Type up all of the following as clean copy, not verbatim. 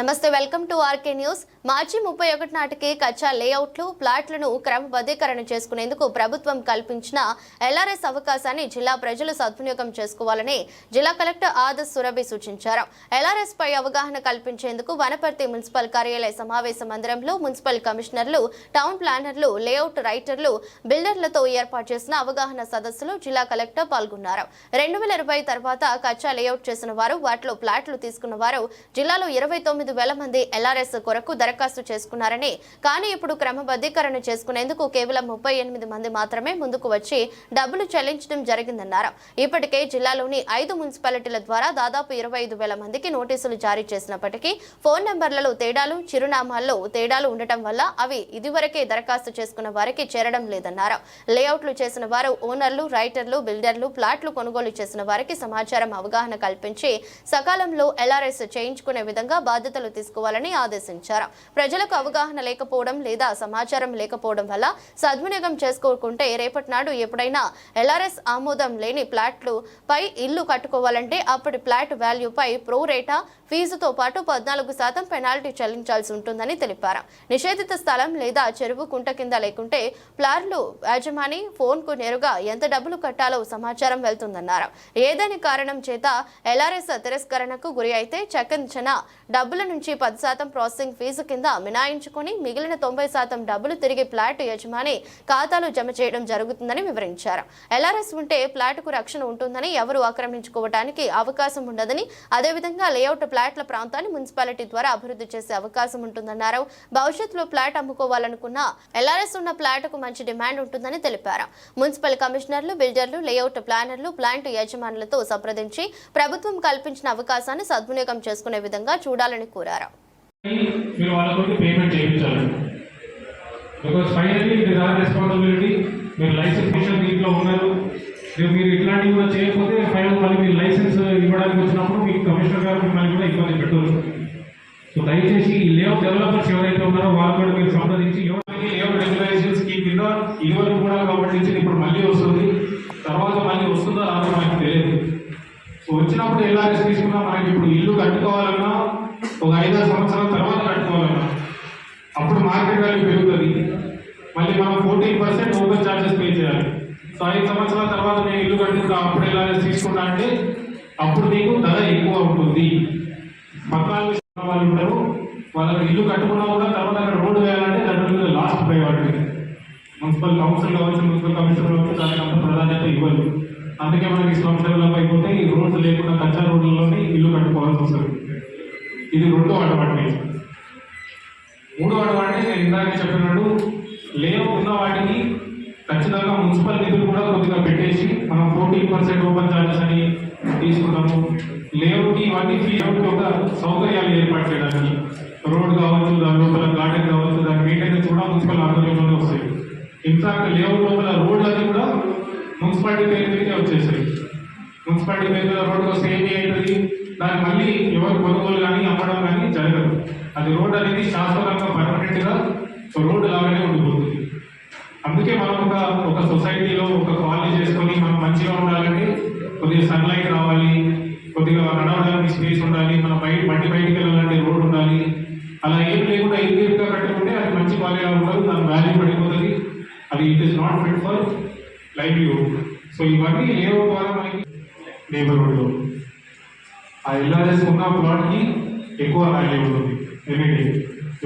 నమస్తే, welcome to RK news. మార్చి 31 నాటికి కచ్చా లేఅవుట్లు, ప్లాట్లను క్రమబద్ధీకరణ చేసుకునేందుకు ప్రభుత్వం కల్పించిన ఎల్ఆర్ఎస్ అవకాశాన్ని జిల్లా ప్రజలు సద్వినియోగం చేసుకోవాలని జిల్లా కలెక్టర్ ఆదర్శ్ సురభి సూచించారు. ఎల్ఆర్ఎస్ పై అవగాహన కల్పించేందుకు వనపర్తి మున్సిపల్ కార్యాలయ సమావేశ మందిరంలో మున్సిపల్ కమిషనర్లు, టౌన్ ప్లానర్లు, లేఅవుట్ రైటర్లు, బిల్డర్లతో ఏర్పాటు చేసిన అవగాహన సదస్సులో జిల్లా కలెక్టర్ పాల్గొన్నారు. 2020 తర్వాత కచ్చా లేఅవుట్ చేసిన వారు, వాటిలో ప్లాట్లు తీసుకున్న వారు జిల్లాలో 29,000 మంది ఎల్ఆర్ఎస్ కొరకు దరఖాస్తు చేసుకున్నారని, కానీ ఇప్పుడు క్రమబద్ధీకరణ చేసుకునేందుకు కేవలం 38 మంది మాత్రమే ముందుకు వచ్చి డబ్బులు చెల్లించడం జరిగిందన్నారు. ఇప్పటికే జిల్లాలోని 5 మున్సిపాలిటీల ద్వారా దాదాపు 25,000 మందికి నోటీసులు జారీ చేసినప్పటికీ ఫోన్ నెంబర్లలో తేడాలు, చిరునామాల్లో తేడాలు ఉండటం వల్ల అవి ఇదివరకే దరఖాస్తు చేసుకున్న వారికి చేరడం లేదన్నారు. లేఅవుట్లు చేసిన వారు, ఓనర్లు, రైటర్లు, బిల్డర్లు, ప్లాట్లు కొనుగోలు చేసిన వారికి సమాచారం అవగాహన కల్పించి సకాలంలో ఎల్ఆర్ఎస్ చేయించుకునే విధంగా బాధ్యతలు తీసుకోవాలని ఆదేశించారు. ప్రజలకు అవగాహన లేకపోవడం లేదా సమాచారం లేకపోవడం వల్ల సద్వినియోగం చేసుకోకుంటే రేపటి నాడు ఎప్పుడైనా ఎల్ఆర్ఎస్ ఆమోదం లేని ప్లాట్లు పై ఇల్లు కట్టుకోవాలంటే అప్పటి ప్లాట్ వాల్యూ పై ప్రో రేటా ఫీజుతో పాటు 14% పెనాల్టీ చెల్లించాల్సి ఉంటుందని తెలిపారు. నిషేధిత స్థలం లేదా చెరువు కుంట కింద లేకుంటే ప్లాట్లు యాజమాని ఫోన్ కు నేరుగా ఎంత డబ్బులు కట్టాలో సమాచారం వెళ్తుందన్నారు. ఏదైనా కారణం చేత ఎల్ఆర్ఎస్ తిరస్కరణకు గురి అయితే చెక్కించిన డబ్బుల నుంచి 10% ప్రాసెసింగ్ ఫీజు కింద మినాయించుకుని మిగిలిన 90% డబ్బులు తిరిగి ప్లాట్ యజమాని ఖాతాలో జమ చేయడం జరుగుతుందని వివరించారు. ఎల్ఆర్ఎస్ ఉంటే ప్లాట్కు రక్షణ ఉంటుందని, ఎవరు ఆక్రమించుకోవడానికి అవకాశం ఉండదని, అదేవిధంగా లేఅవుట్ ప్లాట్ల ప్రాంతాన్ని మున్సిపాలిటీ ద్వారా అభివృద్ధి చేసే అవకాశం ఉంటుందన్నారు. భవిష్యత్తులో ప్లాట్ అమ్ముకోవాలనుకున్న ఎల్ఆర్ఎస్ ఉన్న ప్లాట్కు మంచి డిమాండ్ ఉంటుందని తెలిపారు. మున్సిపల్ కమిషనర్లు, బిల్డర్లు, లేఅవుట్ ప్లానర్లు, ప్లాంట్ యజమానులతో సంప్రదించి ప్రభుత్వం కల్పించిన అవకాశాన్ని సద్వినియోగం చేసుకునే విధంగా చూడాలని కోరారు. మీరు వాళ్ళకి పేమెంట్ చేయించాలి. Because finally it is our responsibility. మీరు లైసెన్స్ విషయం దీంట్లో ఉన్నారు. మీరు ఇట్లాంటివి కూడా చేయకపోతే ఫైనల్ మళ్ళీ మీరు లైసెన్స్ ఇవ్వడానికి వచ్చినప్పుడు మీకు కమిషనర్ గారు మిమ్మల్ని కూడా ఇబ్బంది పెట్టవచ్చు. సో దయచేసి ఈ లేఅవుట్ డెవలపర్స్ ఎవరైతే ఉన్నారో వాళ్ళు కూడా మీరు సంప్రదించి ఎవరికి లేఅవుట్ రెగ్యులేషన్ స్కీమ్ కింద ఇదివరకు కూడా గవర్నమెంట్ ఇప్పుడు మళ్ళీ వస్తుంది, తర్వాత మళ్ళీ వస్తుందో రాదో మనకు తెలియదు. సో వచ్చినప్పుడు ఎల్ఆర్ఎస్ తీసుకున్నా మనకి ఇప్పుడు ఇల్లు కట్టుకోవాలన్నా ఒక 5-6 సంవత్సరాల తర్వాత కట్టుకోవాలన్నా అప్పుడు మార్కెట్ వాల్యూ పెరుగుతుంది. మళ్ళీ మనం 14% ఓపెన్ ఛార్జెస్ పే చేయాలి. సో 5 సంవత్సరాల తర్వాత నేను ఇల్లు కట్టుకుంటా అప్పుడు ఎల్ఆర్ఎస్ తీసుకున్నా అంటే అప్పుడు మీకు ధర ఎక్కువ ఉంటుంది. 14 వాళ్ళు ఉంటారు, వాళ్ళకి ఇల్లు కట్టుకున్నా కూడా తర్వాత అక్కడ రోడ్డు వేయాలంటే దాని లాస్ట్ ప్రయారిటీ. మున్సిపల్ కౌన్సిల్ కావచ్చు, మున్సిపల్ కమిషనర్ కావచ్చు, దానికి అంత ప్రాధాన్యత ఇవ్వదు. అందుకే మనకి స్లమ్ డెవలప్ అయిపోతే ఈ రోడ్లు లేకుండా కచ్చా రోడ్లలోనే ఇల్లు కట్టుకోవాల్సి వస్తుంది. ఇది 2వ అడ్వాంటేజ్. 3వ అడ్వాంటేజ్ నేను ఇందాక చెప్పినట్టు లేఅవుట్ ఉన్న వాటికి ఖచ్చితంగా మున్సిపల్ నిధులు కూడా కొద్దిగా పెట్టేసి మనం 14% ఓపెన్ ఛార్జెస్ అని తీసుకుంటాము. లేఅవుట్కి ఇవన్నీ లేఅవుట్కి ఒక సౌకర్యాలు ఏర్పాటు చేయడానికి రోడ్ కావచ్చు, దాని లోపల గార్డెన్ కావచ్చు, దాని మెయింటెనెన్స్ కూడా మున్సిపల్ ఆధ్వర్యంలోనే వస్తాయి. ఇన్ఫాక్ట్ లేఅవుట్ లోపల రోడ్లన్నీ కూడా మున్సిపాలిటీ పేరు మీదే వచ్చేసాయి. మున్సిపాలిటీ పేరు మీద రోడ్డు వస్తే ఏమి అవుతుంది, దాన్ని మళ్ళీ ఎవరు కొనుగోలు కానీ అమ్మడం కానీ జరగదు. అది రోడ్ అనేది శాశ్వతంగా పర్మనెంట్గా రోడ్డు లాగానే ఉండిపోతుంది. అందుకే మనం ఒక సొసైటీలో ఒక కాలనీ చేసుకొని మనం మంచిగా ఉండాలంటే కొద్దిగా సన్లైట్ రావాలి, కొద్దిగా నడవడానికి స్పేస్ ఉండాలి, మన బయటికి వెళ్ళాలంటే రోడ్ ఉండాలి. అలా ఏం లేకుండా ఇరుగా కట్టుకుంటే అది మంచి కాలనీగా ఉండదు, దాని వాల్యూ పడిపోతుంది. అది it is not fit for livelihood. So ఇవన్నీ లేవో ద్వారా మనకి నేబర్హుడ్లో ఆ ఎల్ఆర్ఎస్ ఉన్న ప్లాట్కి ఎక్కువ వాల్యూ ఉంటుంది. ఎందుకంటే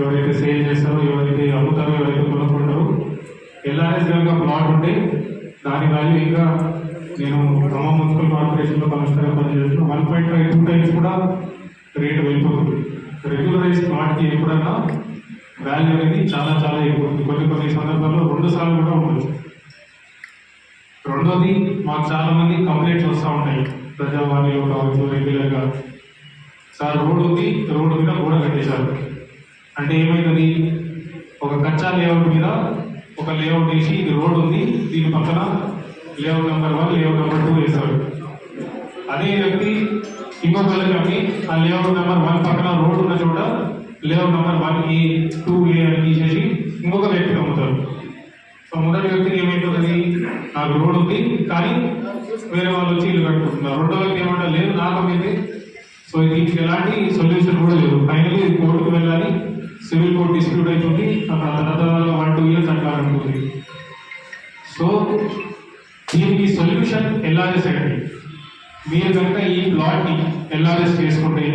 ఎవరైతే సేల్ చేస్తారో, ఎవరైతే అమ్ముతారో, ఎవరైతే కొనుక్కుంటారో ఎల్ఆర్ఎస్ కనుక ప్లాట్ ఉంటే దాని వాల్యూ ఇంకా నేను ఖమ్మం మున్సిపల్ కార్పొరేషన్లో కమిషనర్గా పనిచేస్తున్న 1.5-2 టైమ్స్ కూడా రేటు వెళ్ళిపోతుంది. రెగ్యులరైజ్ ప్లాట్కి ఎప్పుడైనా వాల్యూ అనేది చాలా చాలా ఎక్కువ ఉంటుంది. కొన్ని సందర్భాల్లో 2 సార్లు కూడా ఉండొచ్చు. 2వది, మాకు చాలా మంది కంప్లైంట్స్ వస్తూ ఉంటాయి ప్రజావాణిలో కావచ్చు, రెగ్యులర్గా. సార్ రోడ్ ఉంది, రోడ్డు మీద గోడ కట్టేశారు అంటే ఏమైతుంది, ఒక కచ్చా లేఅవుట్ మీద ఒక లేఅవుట్ వేసి ఇది రోడ్ ఉంది, దీని పక్కన లేఅవుట్ నెంబర్ 1, లేఅవుట్ నెంబర్ 2 వేశారు. అదే వ్యక్తి ఇంకొకరికి అమ్మి ఆ లేఅవుట్ నెంబర్ 1 పక్కన రోడ్ ఉన్న చోట లేఅవుట్ నెంబర్ 1A, 2A అని తీసేసి ఇంకొక వ్యక్తికి అమ్ముతారు. సో మొదటి వ్యక్తికి ఏమైపోతుంది, నాకు రోడ్ ఉంది కానీ వేరే వాళ్ళు వచ్చి ఇల్లు కట్టుకుంటున్నారు. 2వ వ్యక్తి ఏమంటారు, లేదు నాకు అమ్మింది, సో దీనికి ఎలాంటి సొల్యూషన్ కూడా లేదు. ఫైనల్లీ కోర్టుకు వెళ్ళాలి, సివిల్ కోర్ట్ డిస్ప్యూట్ అవుతుంది, ఆ తర్వాత 1-2 ఇయర్స్ అట్లా ఉంటుంది. సో దీనికి సొల్యూషన్ ఎల్ఆర్ఎస్ అండి. మీరు కనుక ఈ ప్లాట్ని ఎల్ఆర్ఎస్ చేసుకుంటే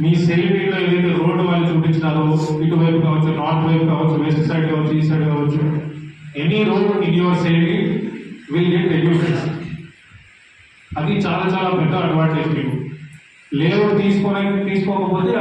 మీ సేవింగ్లో ఏదైతే రోడ్డు వాళ్ళు చూపించినారో, ఇటువైపు కావచ్చు, నార్త్ వైపు కావచ్చు, వెస్ట్ సైడ్ కావచ్చు, ఈ సైడ్ కావచ్చు, any road in your saving will get reduce. అది చాలా చాలా పెద్ద అడ్వాంటేజ్. మీకు లేఅవుట్ తీసుకోకపోతే